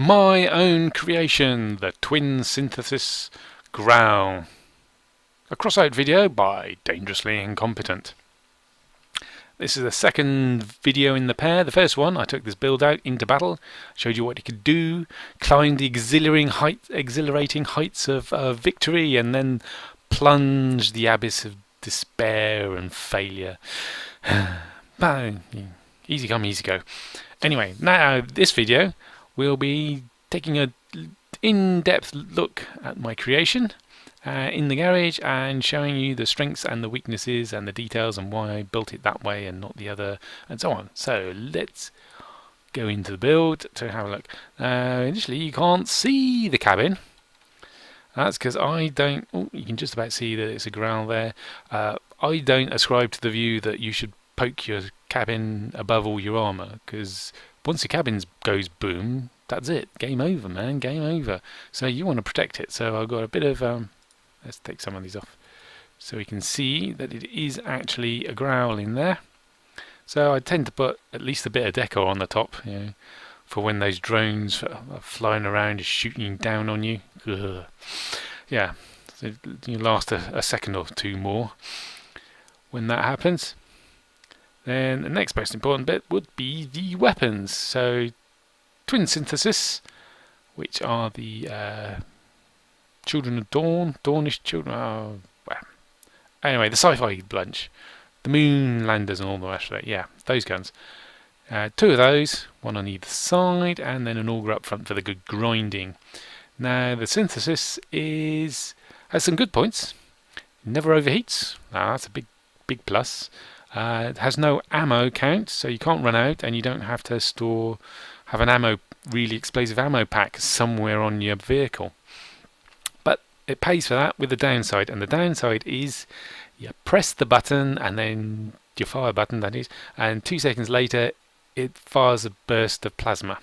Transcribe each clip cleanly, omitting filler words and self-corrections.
My own creation, the twin synthesis Growl. A crossout video by Dangerously Incompetent. This is the second video in the pair. The first one, I took this build out into battle, showed you what it could do, climbed the exhilarating heights of victory, and then plunged the abyss of despair and failure. But easy come, easy go. Anyway, now this video, we'll be taking a in-depth look at my creation in the garage and showing you the strengths and the weaknesses and the details and why I built it that way and not the other and so on. So let's go into the build to have a look. Initially you can't see the cabin. That's because I don't, you can just about see that it's a Growl there. I don't ascribe to the view that you should poke your cabin above all your armour, because once the cabin goes boom, that's it. Game over, man. Game over. So you want to protect it. So I've got a bit of... let's take some of these off so we can see that it is actually a Growl in there. So I tend to put at least a bit of deco on the top, you know, for when those drones are flying around, shooting down on you. Ugh. Yeah, so you last a second or two more when that happens. Then the next most important bit would be the weapons. So twin synthesis, which are the children of dawn, Dawnish children. Oh, well. Anyway, the sci-fi bunch, the moon landers and all the rest of it. Yeah, those guns. Two of those, one on either side, and then an auger up front for the good grinding. Now the synthesis has some good points. It never overheats. That's a big plus. It has no ammo count, so you can't run out, and you don't have to have an really explosive ammo pack somewhere on your vehicle. But it pays for that with the downside, and the downside is you press the button, and then your fire button that is, and 2 seconds later it fires a burst of plasma.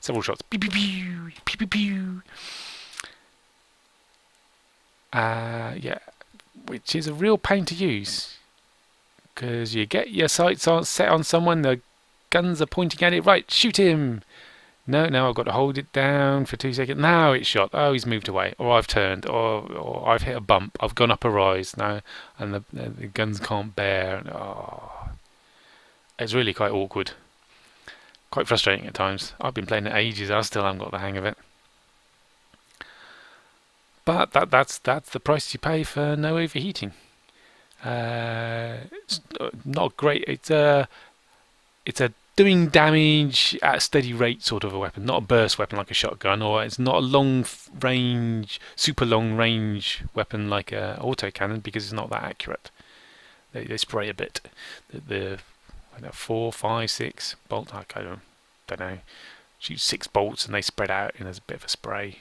Several shots. Pew, pew, pew, pew, pew, pew. Yeah, which is a real pain to use, because you get your sights set on someone, the guns are pointing at it, right, shoot him. No, I've got to hold it down for 2 seconds. Now it's shot. Oh, he's moved away, or I've turned, or I've hit a bump, I've gone up a rise now, and the guns can't bear. Oh, it's really quite awkward. Quite frustrating at times. I've been playing it ages, I still haven't got the hang of it. But that's the price you pay for no overheating. It's not great. It's a doing damage at a steady rate sort of a weapon, not a burst weapon like a shotgun, or it's not a super long range weapon like a autocannon, because it's not that accurate. They spray a bit. The 4, 5, 6 bolt. I don't know. Shoot 6 bolts and they spread out and there's a bit of a spray.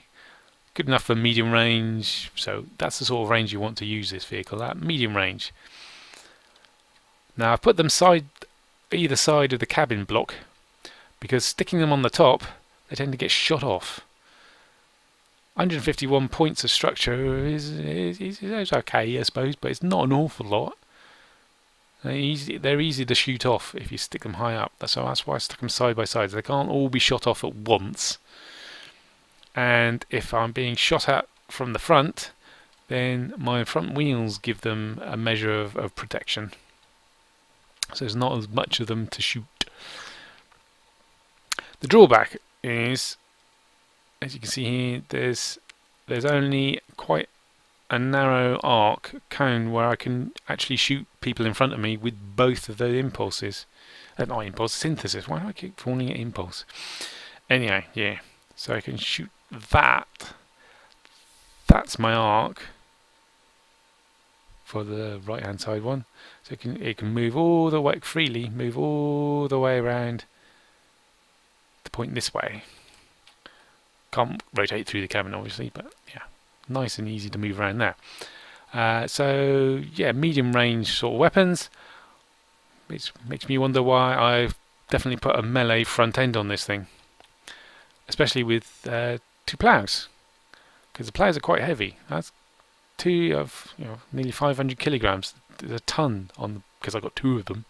Good enough for medium range. So that's the sort of range you want to use this vehicle at. Medium range. Now I've put them either side of the cabin block, because sticking them on the top, they tend to get shot off. 151 points of structure is okay, I suppose, but it's not an awful lot. They're easy to shoot off if you stick them high up. That's why I stuck them side by side. They can't all be shot off at once. And if I'm being shot at from the front, then my front wheels give them a measure of protection. So there's not as much of them to shoot. The drawback is, as you can see here, there's only quite a narrow cone where I can actually shoot people in front of me with both of the impulses. Not impulse, synthesis. Why do I keep calling it impulse? Anyway, yeah. So I can shoot that. That's my arc for the right hand side one. So it can move all the way freely, move all the way around to point this way. Can't rotate through the cabin obviously, but yeah, nice and easy to move around there. So yeah, medium range sort of weapons, which makes me wonder why I've definitely put a melee front end on this thing, especially with 2 plows, because the plows are quite heavy. That's 2 of nearly 500 kilograms. There's a ton on because I've got 2 of them,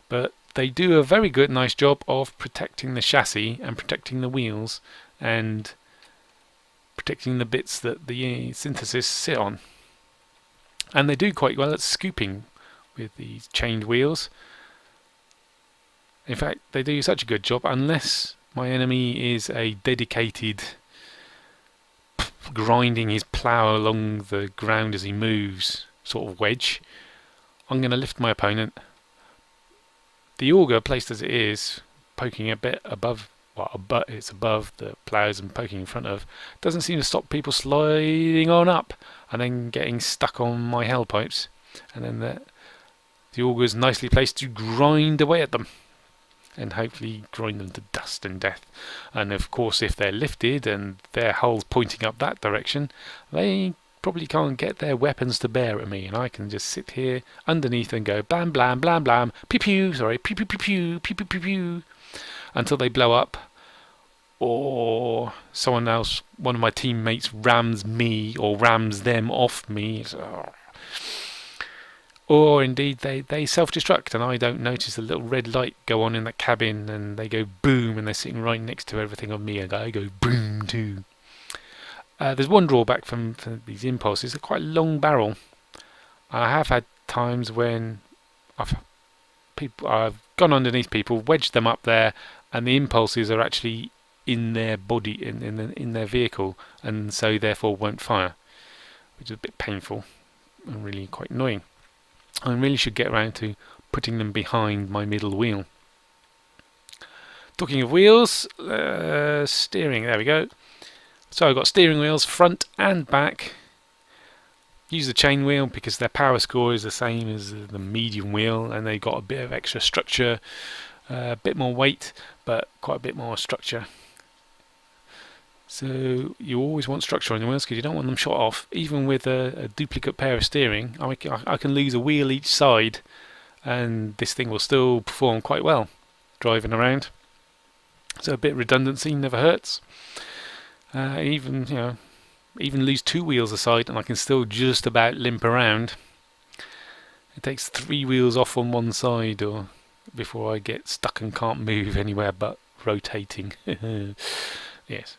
but they do a very nice job of protecting the chassis and protecting the wheels and protecting the bits that the synthesis sit on. And they do quite well at scooping with these chained wheels. In fact, they do such a good job, unless my enemy is a dedicated grinding his plough along the ground as he moves sort of wedge, I'm going to lift my opponent. The auger, placed as it is, poking a bit above, it's above the ploughs and poking in front of, doesn't seem to stop people sliding on up and then getting stuck on my hell pipes. And then the auger is nicely placed to grind away at them and hopefully grind them to dust and death. And of course, if they're lifted and their hull's pointing up that direction, they probably can't get their weapons to bear at me, and I can just sit here underneath and go blam blam blam blam pew pew, sorry, pew pew pew pew pew pew pew pew, until they blow up, or someone else, one of my teammates, rams me or rams them off me. Or indeed they self-destruct and I don't notice a little red light go on in that cabin and they go boom and they're sitting right next to everything on me and I go boom too. There's one drawback from these impulses. They're quite a long barrel. I have had times when I've gone underneath people, wedged them up there, and the impulses are actually in their body, in their vehicle, and so therefore won't fire, which is a bit painful and really quite annoying. I really should get around to putting them behind my middle wheel. Talking of wheels, steering, there we go. So I've got steering wheels front and back. Use the chain wheel because their power score is the same as the medium wheel, and they've got a bit of extra structure, a bit more weight, but quite a bit more structure. So you always want structure on your wheels because you don't want them shot off. Even with a duplicate pair of steering, I can lose a wheel each side and this thing will still perform quite well driving around. So a bit of redundancy never hurts. Even lose two wheels aside and I can still just about limp around. It takes 3 wheels off on one side or before I get stuck and can't move anywhere but rotating. Yes.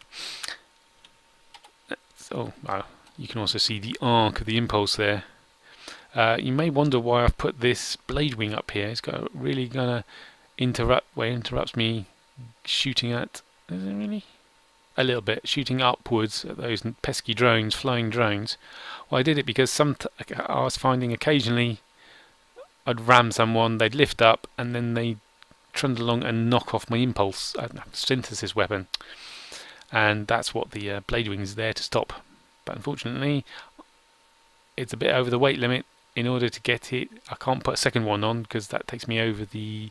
So you can also see the arc of the impulse there. You may wonder why I've put this blade wing up here. It's really gonna interrupt where it interrupts me shooting at. Is it really? A little bit, shooting upwards at those pesky drones, flying drones. Well, I did it because I was finding occasionally I'd ram someone, they'd lift up, and then they'd trundle along and knock off my impulse synthesis weapon. And that's what the blade wing is there to stop. But unfortunately, it's a bit over the weight limit. In order to get it, I can't put a second one on because that takes me over the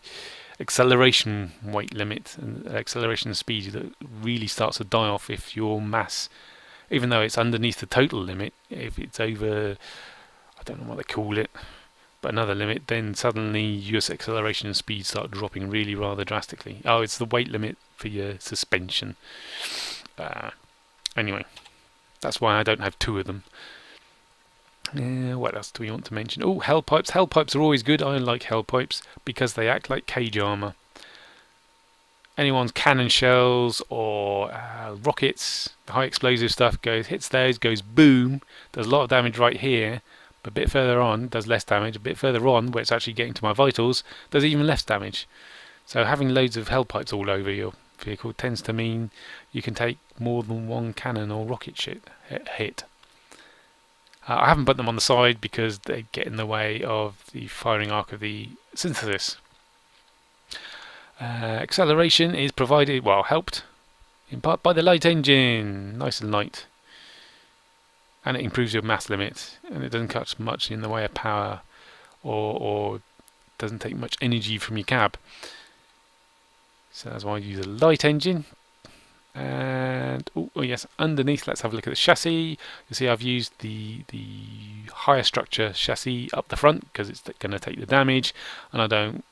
acceleration weight limit and acceleration speed that really starts to die off if your mass, even though it's underneath the total limit, if it's over, I don't know what they call it, but another limit, then suddenly your acceleration and speed start dropping really rather drastically. Oh, it's the weight limit for your suspension. Anyway, that's why I don't have 2 of them. What else do we want to mention? Oh, hell pipes. Hell pipes are always good. I like hell pipes because they act like cage armor. Anyone's cannon shells or rockets, the high explosive stuff hits those, goes boom, does a lot of damage right here, but a bit further on does less damage. A bit further on, where it's actually getting to my vitals, does even less damage. So having loads of hell pipes all over your vehicle tends to mean you can take more than one cannon or rocket hit. I haven't put them on the side because they get in the way of the firing arc of the synthesis. Acceleration is provided, helped in part by the light engine, nice and light, and it improves your mass limit, and it doesn't cut much in the way of power or doesn't take much energy from your cab. So that's why I use a light engine. And oh yes, underneath, let's have a look at the chassis. You see I've used the higher structure chassis up the front because it's going to take the damage, and I don't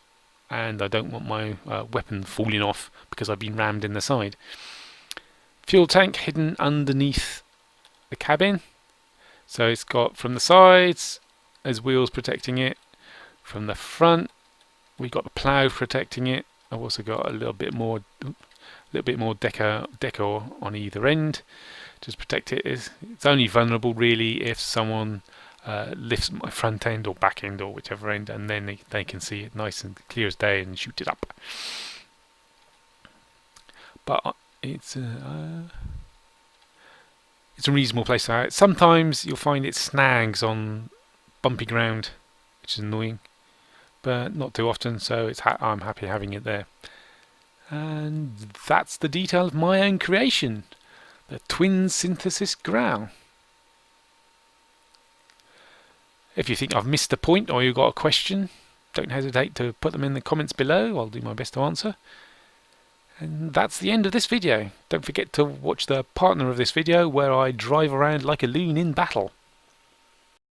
want my weapon falling off because I've been rammed in the side. Fuel tank hidden underneath the cabin, so it's got from the sides as wheels protecting it. From the front we've got the plough protecting it. I've also got a little bit more little bit more decor on either end. Just protect it. It's only vulnerable really if someone lifts my front end or back end or whichever end, and then they can see it nice and clear as day and shoot it up. But it's a reasonable place to have it. Sometimes you'll find it snags on bumpy ground, which is annoying, but not too often, so I'm happy having it there. And that's the detail of my own creation, the twin synthesis Growl. If you think I've missed a point or you've got a question, don't hesitate to put them in the comments below. I'll do my best to answer. And that's the end of this video. Don't forget to watch the partner of this video where I drive around like a loon in battle.